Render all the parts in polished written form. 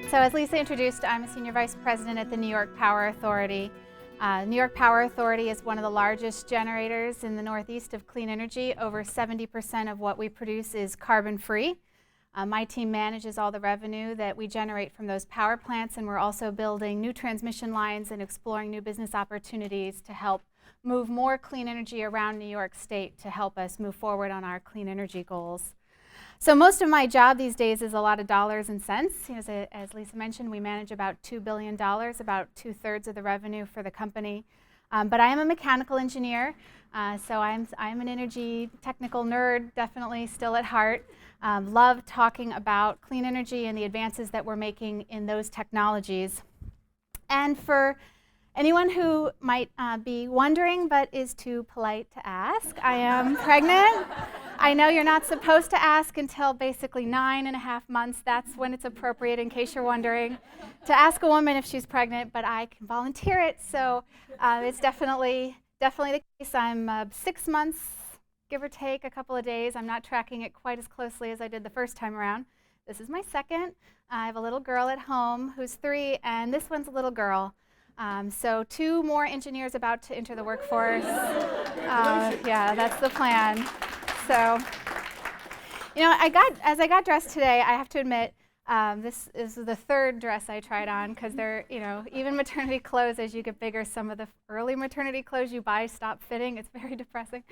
So as Lisa introduced, I'm a Senior Vice President at the New York Power Authority. New York Power Authority is one of the largest generators in the Northeast of clean energy. Over 70% of what we produce is carbon-free. My team manages all the revenue that we generate from those power plants, and we're also building new transmission lines and exploring new business opportunities to help move more clean energy around New York State to help us move forward on our clean energy goals. So most of my job these days is a lot of dollars and cents. As Lisa mentioned, we manage about $2 billion, about 2/3 of the revenue for the company. But I am a mechanical engineer, so I'm an energy technical nerd, definitely still at heart. Love talking about clean energy and the advances that we're making in those technologies. And for anyone who might be wondering but is too polite to ask, I am pregnant. I know you're not supposed to ask until basically 9.5 months. That's when it's appropriate, in case you're wondering, to ask a woman if she's pregnant, but I can volunteer it, so it's definitely the case. I'm 6 months, give or take a couple of days. I'm not tracking it quite as closely as I did the first time around. This is my second. I have a little girl at home who's 3, and this one's a little girl. So 2 more engineers about to enter the workforce. Yeah, that's the plan. So, as I got dressed today, I have to admit, this is the 3rd dress I tried on, because they're, even maternity clothes, as you get bigger, some of the early maternity clothes you buy stop fitting. It's very depressing.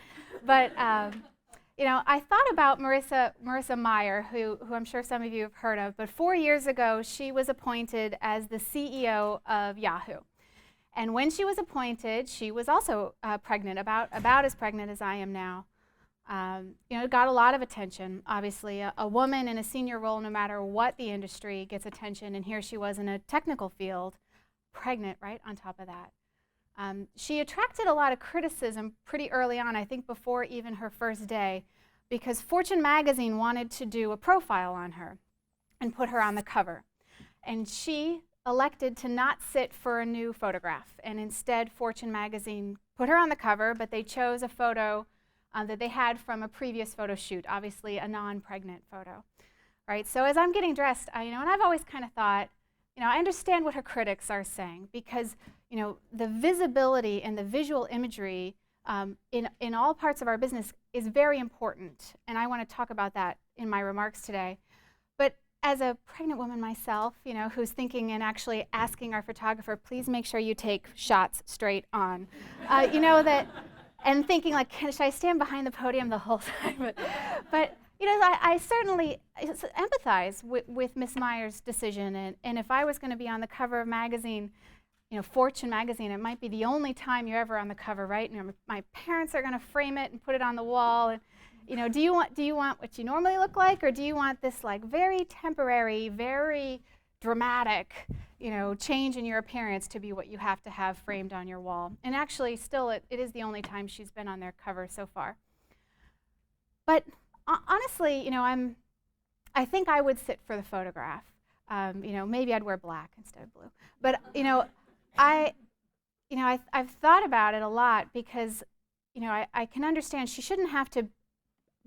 But, I thought about Marissa Mayer, who I'm sure some of you have heard of, but 4 years ago, she was appointed as the CEO of Yahoo. And when she was appointed, she was also pregnant, about as pregnant as I am now. It got a lot of attention. Obviously, a woman in a senior role, no matter what the industry, gets attention, and here she was in a technical field, pregnant right on top of that. She attracted a lot of criticism pretty early on, I think before even her first day, because Fortune magazine wanted to do a profile on her and put her on the cover. And she elected to not sit for a new photograph, and instead Fortune magazine put her on the cover, but they chose a photo that they had from a previous photo shoot, obviously a non-pregnant photo, right? So as I'm getting dressed, and I've always kind of thought, I understand what her critics are saying, because, the visibility and the visual imagery in all parts of our business is very important, and I want to talk about that in my remarks today. But as a pregnant woman myself, who's thinking and actually asking our photographer, please make sure you take shots straight on, and thinking like, should I stand behind the podium the whole time? But I certainly empathize with Miss Meyer's decision, and if I was going to be on the cover of magazine, Fortune magazine, it might be the only time you're ever on the cover, right? My parents are going to frame it and put it on the wall, and do you want what you normally look like, or do you want this like very temporary, very dramatic, change in your appearance to be what you have to have framed on your wall? And actually, still, it is the only time she's been on their cover so far. But honestly, I think I would sit for the photograph. Maybe I'd wear black instead of blue. But I've thought about it a lot, because I can understand she shouldn't have to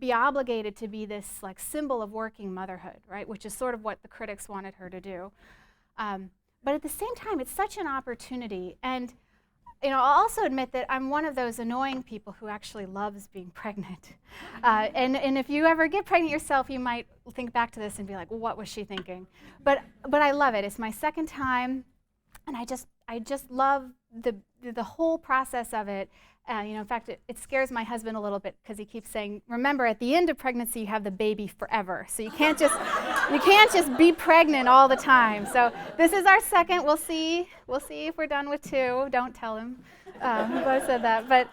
be obligated to be this like symbol of working motherhood, right? Which is sort of what the critics wanted her to do. But at the same time, it's such an opportunity. And I'll also admit that I'm one of those annoying people who actually loves being pregnant. And if you ever get pregnant yourself, you might think back to this and be like, what was she thinking? But I love it. It's my 2nd time, and I just love the whole process of it. In fact, it scares my husband a little bit, because he keeps saying, remember, at the end of pregnancy, you have the baby forever. So you can't just be pregnant all the time. So this is our 2nd. We'll see if we're done with 2. Don't tell him who I said that. But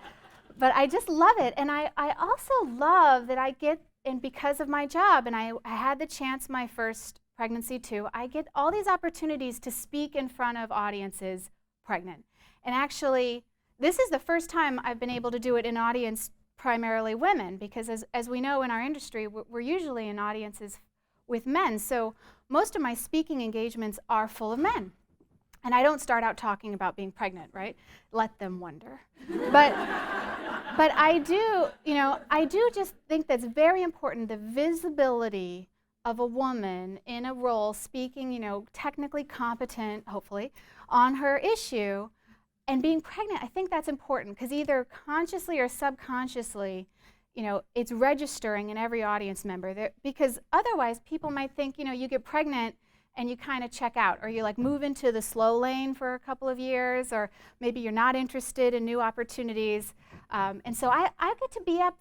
I just love it. And I also love that I get, and because of my job, and I had the chance my first pregnancy too, I get all these opportunities to speak in front of audiences pregnant. And actually, this is the first time I've been able to do it in an audience primarily women, because as we know in our industry, we're usually in audiences with men. So most of my speaking engagements are full of men. And I don't start out talking about being pregnant, right? Let them wonder. But I do just think that's very important, the visibility of a woman in a role speaking, technically competent, hopefully, on her issue and being pregnant, I think that's important because either consciously or subconsciously, it's registering in every audience member because otherwise people might think, you get pregnant and you kind of check out, or you like move into the slow lane for a couple of years, or maybe you're not interested in new opportunities. And so I get to be up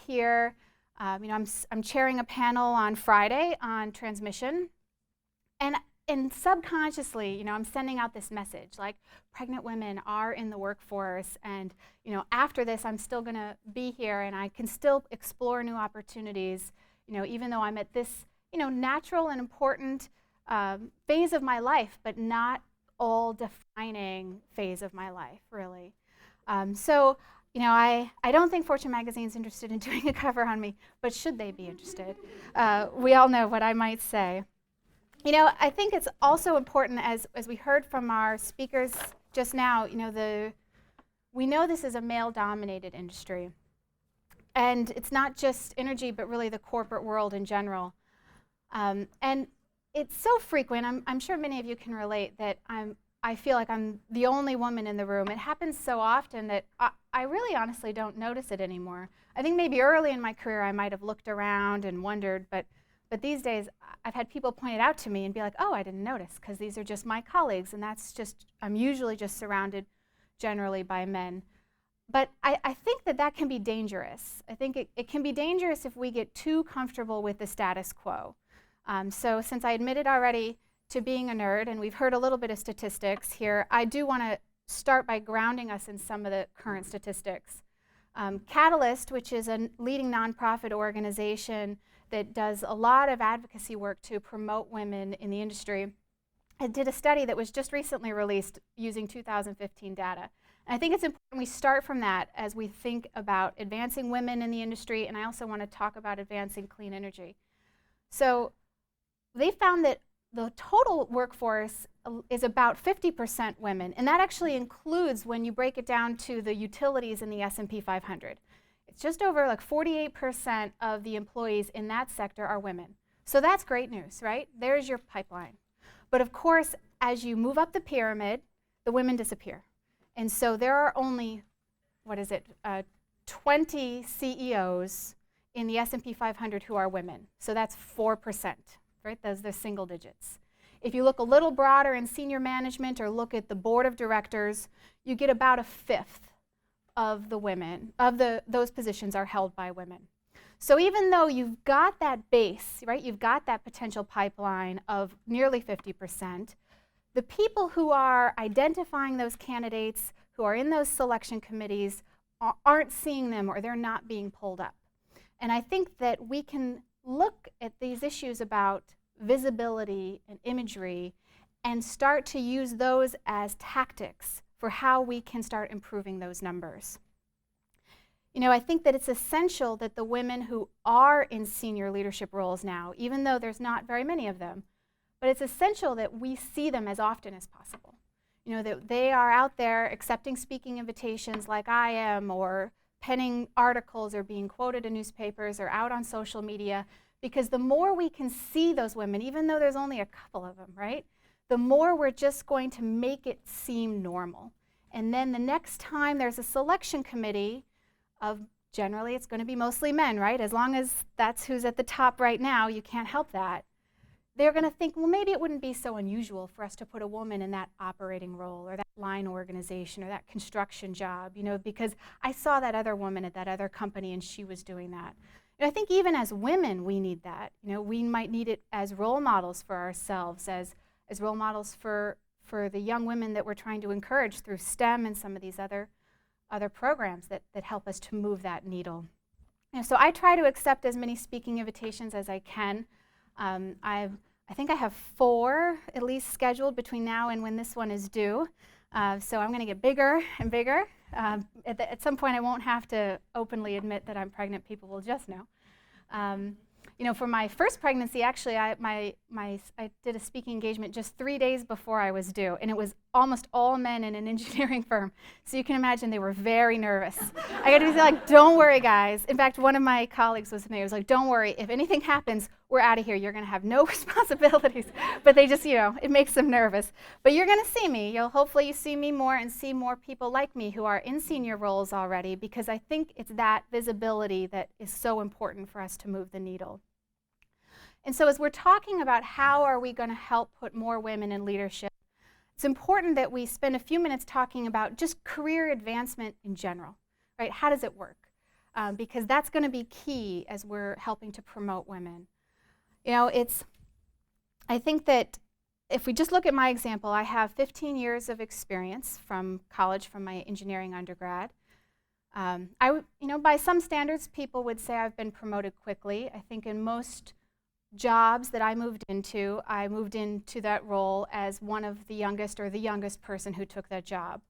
here. I'm chairing a panel on Friday on transmission, and subconsciously, I'm sending out this message, like pregnant women are in the workforce, and after this, I'm still going to be here, and I can still explore new opportunities, even though I'm at this, natural and important phase of my life, but not all defining phase of my life, really. So, I don't think Fortune magazine's interested in doing a cover on me, but should they be interested? We all know what I might say. I think it's also important, as we heard from our speakers just now, we know this is a male-dominated industry. And it's not just energy, but really the corporate world in general. And it's so frequent, I'm sure many of you can relate, that I feel like I'm the only woman in the room. It happens so often that I really honestly don't notice it anymore. I think maybe early in my career I might have looked around and wondered, but these days I've had people point it out to me and be like, oh, I didn't notice, because these are just my colleagues, and I'm usually just surrounded generally by men. But I think that can be dangerous. I think it can be dangerous if we get too comfortable with the status quo. So since I admitted already to being a nerd, and we've heard a little bit of statistics here, I do want to start by grounding us in some of the current statistics. Catalyst, which is a leading nonprofit organization that does a lot of advocacy work to promote women in the industry, it did a study that was just recently released using 2015 data. And I think it's important we start from that as we think about advancing women in the industry, and I also want to talk about advancing clean energy. So they found that the total workforce is about 50% women, and that actually includes when you break it down to the utilities in the S&P 500. It's just over like 48% of the employees in that sector are women. So that's great news, right? There's your pipeline. But of course, as you move up the pyramid, the women disappear. And so there are only, 20 CEOs in the S&P 500 who are women. So that's 4%, right? Those are the single digits. If you look a little broader in senior management or look at the board of directors, you get about a fifth of the women, those positions are held by women. So even though you've got that base, right, you've got that potential pipeline of nearly 50%, the people who are identifying those candidates, who are in those selection committees, aren't seeing them, or they're not being pulled up. And I think that we can look at these issues about visibility and imagery and start to use those as tactics for how we can start improving those numbers. I think that it's essential that the women who are in senior leadership roles now, even though there's not very many of them, but it's essential that we see them as often as possible. That they are out there accepting speaking invitations like I am, or penning articles, or being quoted in newspapers, or out on social media, because the more we can see those women, even though there's only a couple of them, right? The more we're just going to make it seem normal. And then the next time there's a selection committee of, generally it's going to be mostly men, right? As long as that's who's at the top right now, you can't help that. They're going to think, well, maybe it wouldn't be so unusual for us to put a woman in that operating role, or that line organization, or that construction job, because I saw that other woman at that other company and she was doing that. And I think even as women, we need that. We might need it as role models for ourselves, as role models for the young women that we're trying to encourage through STEM and some of these other programs that help us to move that needle. So I try to accept as many speaking invitations as I can. I think I have 4 at least scheduled between now and when this one is due. So I'm going to get bigger and bigger. At some point I won't have to openly admit that I'm pregnant. People will just know. For my first pregnancy, actually, I did a speaking engagement just 3 days before I was due, and it was almost all men in an engineering firm. So you can imagine they were very nervous. I got to be like, don't worry, guys. In fact, one of my colleagues was with me. He was like, don't worry. If anything happens, we're out of here. You're going to have no responsibilities. But they just, it makes them nervous. But you're going to see me. Hopefully you see me more and see more people like me who are in senior roles already, because I think it's that visibility that is so important for us to move the needle. And so as we're talking about how are we going to help put more women in leadership, it's important that we spend a few minutes talking about just career advancement in general, right? How does it work? Because that's going to be key as we're helping to promote women. I think that if we just look at my example, I have 15 years of experience from college, from my engineering undergrad. By some standards, people would say I've been promoted quickly. I think in most jobs that I moved into that role as one of the youngest or the youngest person who took that job.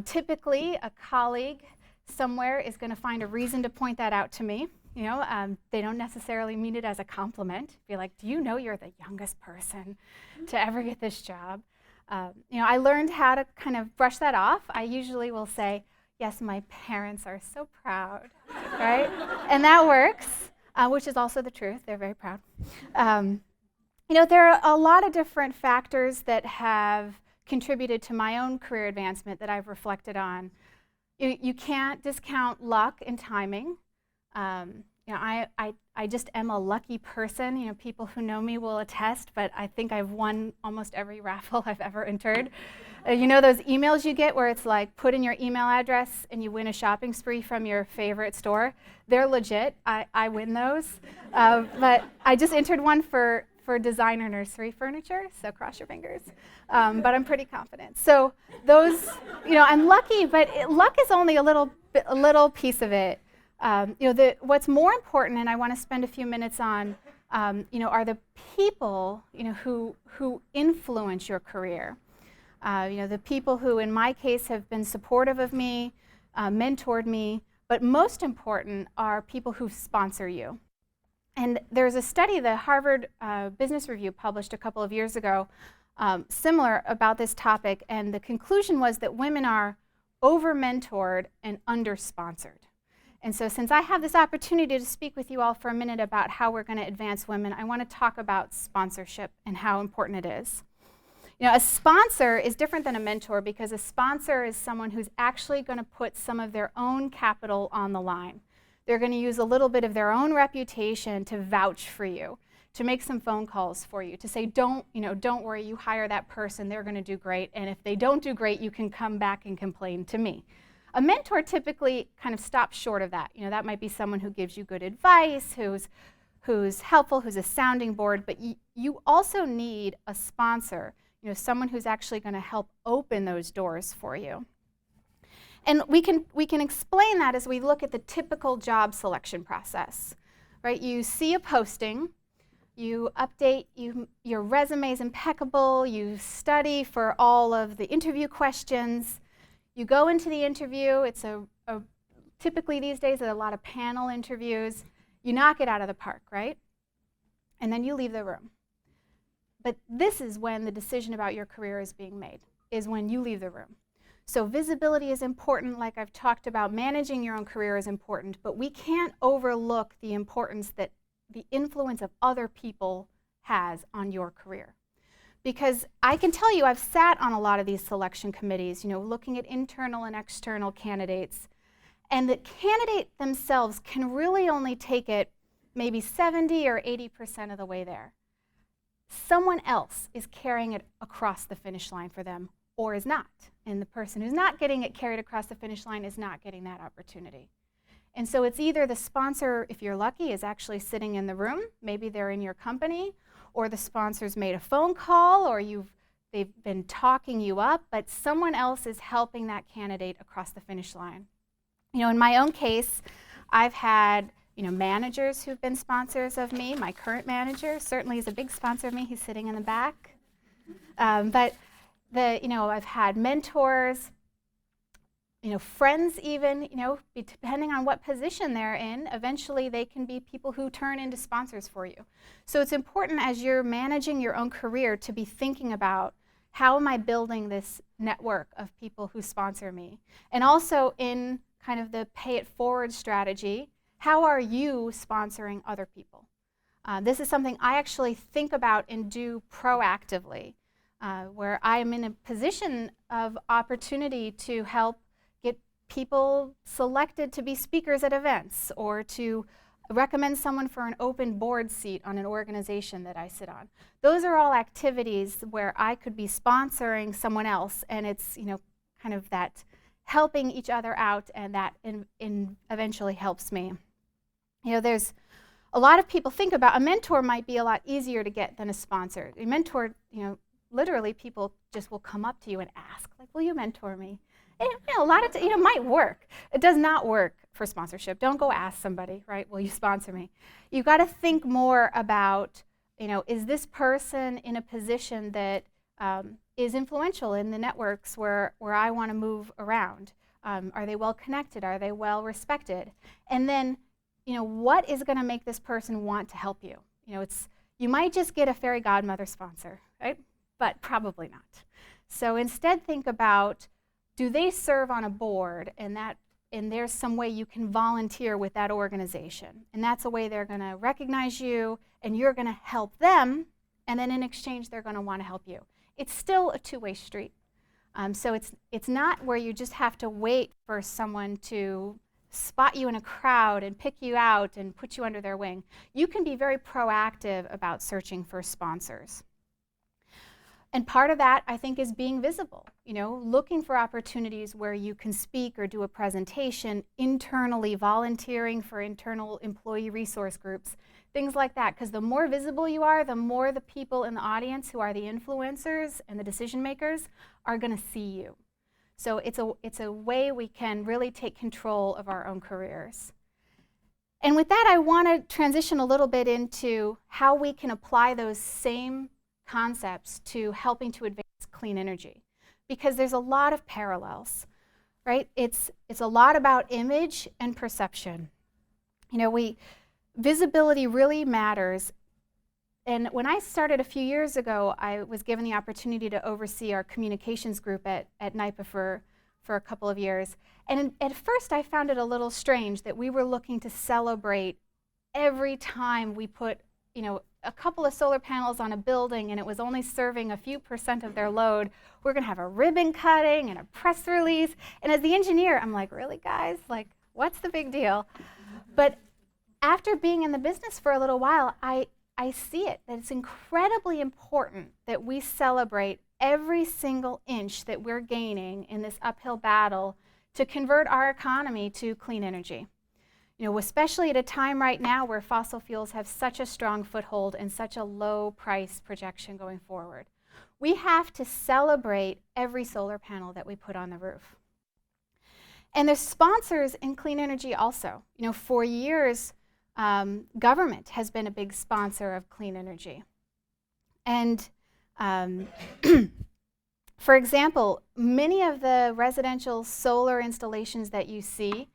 Typically, a colleague somewhere is going to find a reason to point that out to me. They don't necessarily mean it as a compliment. Be like, do you know you're the youngest person to ever get this job? I learned how to kind of brush that off. I usually will say, yes, my parents are so proud, right? And that works. Which is also the truth. They're very proud. There are a lot of different factors that have contributed to my own career advancement that I've reflected on. You can't discount luck and timing. I just am a lucky person. People who know me will attest, but I think I've won almost every raffle I've ever entered. Those emails you get where it's like, put in your email address and you win a shopping spree from your favorite store? They're legit. I win those. But I just entered one for designer nursery furniture, so cross your fingers. But I'm pretty confident. So those, I'm lucky, but luck is only a little piece of it. What's more important, and I want to spend a few minutes on, are the people, who influence your career. The people who, in my case, have been supportive of me, mentored me, but most important are people who sponsor you. And there's a study the Harvard Business Review published a couple of years ago, similar about this topic, and the conclusion was that women are over-mentored and under-sponsored. And so since I have this opportunity to speak with you all for a minute about how we're going to advance women, I want to talk about sponsorship and how important it is. A sponsor is different than a mentor because a sponsor is someone who's actually going to put some of their own capital on the line. They're going to use a little bit of their own reputation to vouch for you, to make some phone calls for you, to say, don't worry, you hire that person, they're going to do great, and if they don't do great, you can come back and complain to me. A mentor typically kind of stops short of that. That might be someone who gives you good advice, who's helpful, who's a sounding board, but you also need a sponsor, someone who's actually going to help open those doors for you. And we can explain that as we look at the typical job selection process, right? You see a posting, you update, your resume is impeccable, you study for all of the interview questions, you go into the interview, it's typically these days there are a lot of panel interviews, you knock it out of the park, right? And then you leave the room. But this is when the decision about your career is being made, is when you leave the room. So visibility is important, like I've talked about. Managing your own career is important, but we can't overlook the importance that the influence of other people has on your career. Because I can tell you, I've sat on a lot of these selection committees, looking at internal and external candidates, and the candidate themselves can really only take it maybe 70 or 80% of the way there. Someone else is carrying it across the finish line for them, or is not. And the person who's not getting it carried across the finish line is not getting that opportunity. And so it's either the sponsor, if you're lucky, is actually sitting in the room, maybe they're in your company, or the sponsor's made a phone call, or they've been talking you up, but someone else is helping that candidate across the finish line. In my own case, I've had managers who've been sponsors of me. My current manager certainly is a big sponsor of me. He's sitting in the back. But I've had mentors, friends even, depending on what position they're in, eventually they can be people who turn into sponsors for you. So it's important as you're managing your own career to be thinking about how am I building this network of people who sponsor me? And also in kind of the pay it forward strategy, how are you sponsoring other people? This is something I actually think about and do proactively, where I'm in a position of opportunity to help get people selected to be speakers at events or to recommend someone for an open board seat on an organization that I sit on. Those are all activities where I could be sponsoring someone else, and it's, you know, kind of that helping each other out, and that eventually helps me. You know, there's a lot of people think about a mentor might be a lot easier to get than a sponsor. A mentor, you know, literally people just will come up to you and ask, like, will you mentor me? And, you know, a lot of it might work. It does not work for sponsorship. Don't go ask somebody, right, will you sponsor me? You've got to think more about, you know, is this person in a position that is influential in the networks where I want to move around? Are they well connected? Are they well respected? And then, you know, what is going to make this person want to help you? You know, you might just get a fairy godmother sponsor, right? But probably not. So instead think about, do they serve on a board, and there's some way you can volunteer with that organization, and that's a way they're going to recognize you and you're going to help them, and then in exchange they're going to want to help you. It's still a two-way street. So it's not where you just have to wait for someone to spot you in a crowd and pick you out and put you under their wing. You can be very proactive about searching for sponsors. And part of that, I think, is being visible, you know, looking for opportunities where you can speak or do a presentation, internally volunteering for internal employee resource groups, things like that. Because the more visible you are, the more the people in the audience who are the influencers and the decision makers are going to see you. So it's a way we can really take control of our own careers. And with that, I want to transition a little bit into how we can apply those same concepts to helping to advance clean energy, because there's a lot of parallels, right? It's a lot about image and perception. You know, visibility really matters. And when I started a few years ago, I was given the opportunity to oversee our communications group at NYPA for a couple of years. And at first I found it a little strange that we were looking to celebrate every time we put, you know, a couple of solar panels on a building and it was only serving a few % of their load. We're going to have a ribbon cutting and a press release. And as the engineer, I'm like, really, guys? Like, what's the big deal? But after being in the business for a little while, I see it, that it's incredibly important that we celebrate every single inch that we're gaining in this uphill battle to convert our economy to clean energy. You know, especially at a time right now where fossil fuels have such a strong foothold and such a low price projection going forward. We have to celebrate every solar panel that we put on the roof. And there's sponsors in clean energy also. You know, for years, government has been a big sponsor of clean energy. And for example, many of the residential solar installations that you see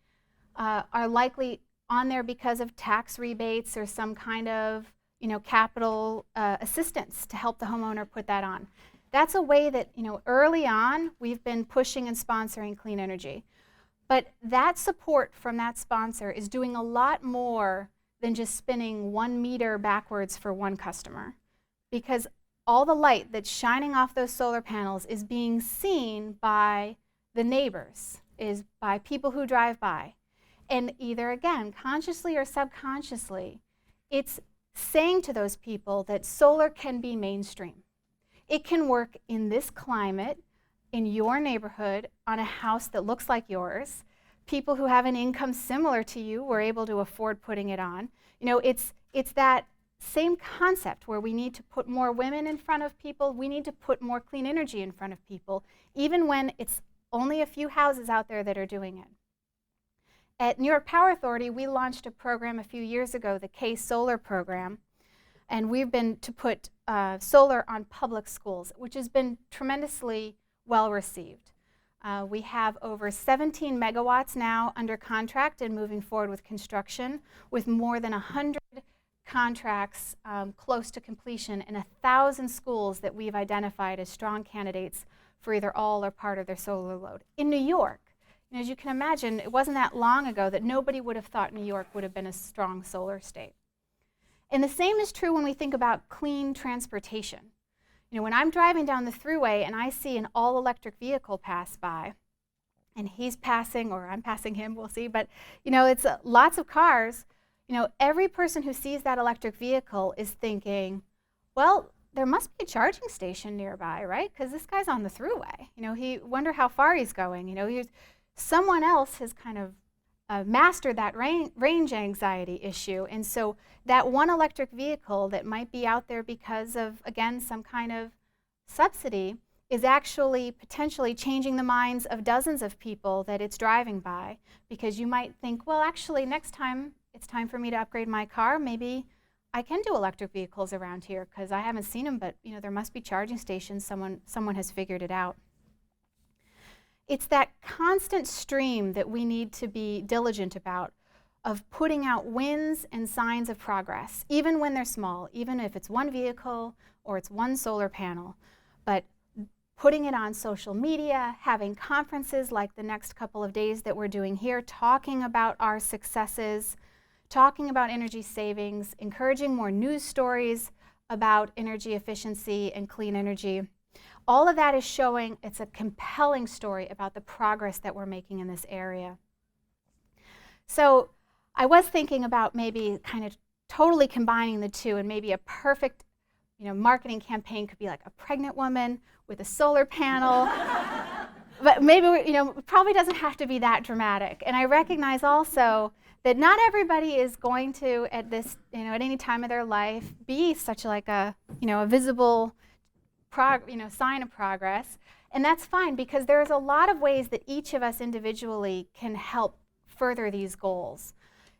are likely on there because of tax rebates or some kind of, you know, capital assistance to help the homeowner put that on. That's a way that, you know, early on we've been pushing and sponsoring clean energy. But that support from that sponsor is doing a lot more than just spinning 1 meter backwards for one customer, because all the light that's shining off those solar panels is being seen by the neighbors, is by people who drive by. And either, again, consciously or subconsciously, it's saying to those people that solar can be mainstream. It can work in this climate, in your neighborhood, on a house that looks like yours. People who have an income similar to you were able to afford putting it on. You know, it's that same concept where we need to put more women in front of people. We need to put more clean energy in front of people, even when it's only a few houses out there that are doing it. At New York Power Authority, we launched a program a few years ago, the K-Solar program, and we've been to put solar on public schools, which has been tremendously well received. We have over 17 megawatts now under contract and moving forward with construction, with more than 100 contracts close to completion and 1,000 schools that we've identified as strong candidates for either all or part of their solar load. In New York, and as you can imagine, it wasn't that long ago that nobody would have thought New York would have been a strong solar state. And the same is true when we think about clean transportation. You know, when I'm driving down the thruway and I see an all-electric vehicle pass by, and he's passing, or I'm passing him, we'll see, but you know, it's lots of cars. You know, every person who sees that electric vehicle is thinking, well, there must be a charging station nearby, right? Because this guy's on the thruway. You know, he wonder how far he's going. You know, someone else has kind of mastered that range anxiety issue. And so that one electric vehicle that might be out there because of, again, some kind of subsidy is actually potentially changing the minds of dozens of people that it's driving by, because you might think, well, actually, next time it's time for me to upgrade my car, maybe I can do electric vehicles around here because I haven't seen them, but you know, there must be charging stations. Someone has figured it out. It's that constant stream that we need to be diligent about, of putting out wins and signs of progress, even when they're small, even if it's one vehicle or it's one solar panel. But putting it on social media, having conferences like the next couple of days that we're doing here, talking about our successes, talking about energy savings, encouraging more news stories about energy efficiency and clean energy. All of that is showing it's a compelling story about the progress that we're making in this area. So I was thinking about maybe kind of totally combining the two, and maybe a perfect marketing campaign could be like a pregnant woman with a solar panel. But maybe it probably doesn't have to be that dramatic. And I recognize also that not everybody is going to, at this, at any time of their life, be such like a, a visible sign of progress. And that's fine, because there's a lot of ways that each of us individually can help further these goals.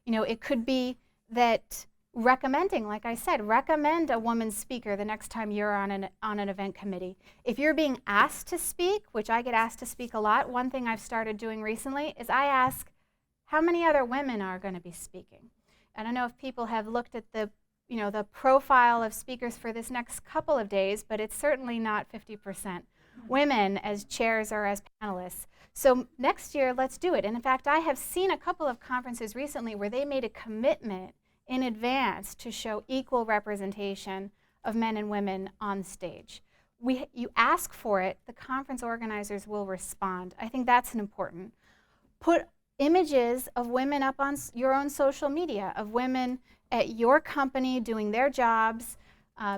It could be that recommending, like I said, recommend a woman speaker the next time you're on an event committee. If you're being asked to speak, which I get asked to speak a lot, one thing I've started doing recently is I ask, how many other women are going to be speaking? I don't know if people have looked at the profile of speakers for this next couple of days, but it's certainly not 50% women as chairs or as panelists. So next year, let's do it. And in fact, I have seen a couple of conferences recently where they made a commitment in advance to show equal representation of men and women on stage. You ask for it, the conference organizers will respond. I think that's an important. Put images of women up on your own social media, of women at your company doing their jobs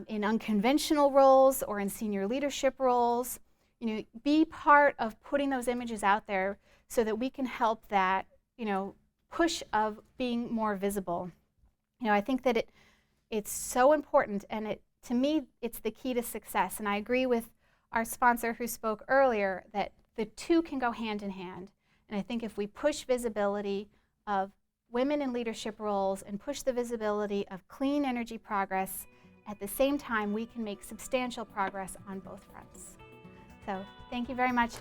in unconventional roles or in senior leadership roles. Be part of putting those images out there so that we can help that, push of being more visible. I think that it's so important, and to me, it's the key to success. And I agree with our sponsor who spoke earlier that the two can go hand in hand. And I think if we push visibility of women in leadership roles and push the visibility of clean energy progress, at the same time, we can make substantial progress on both fronts. So thank you very much.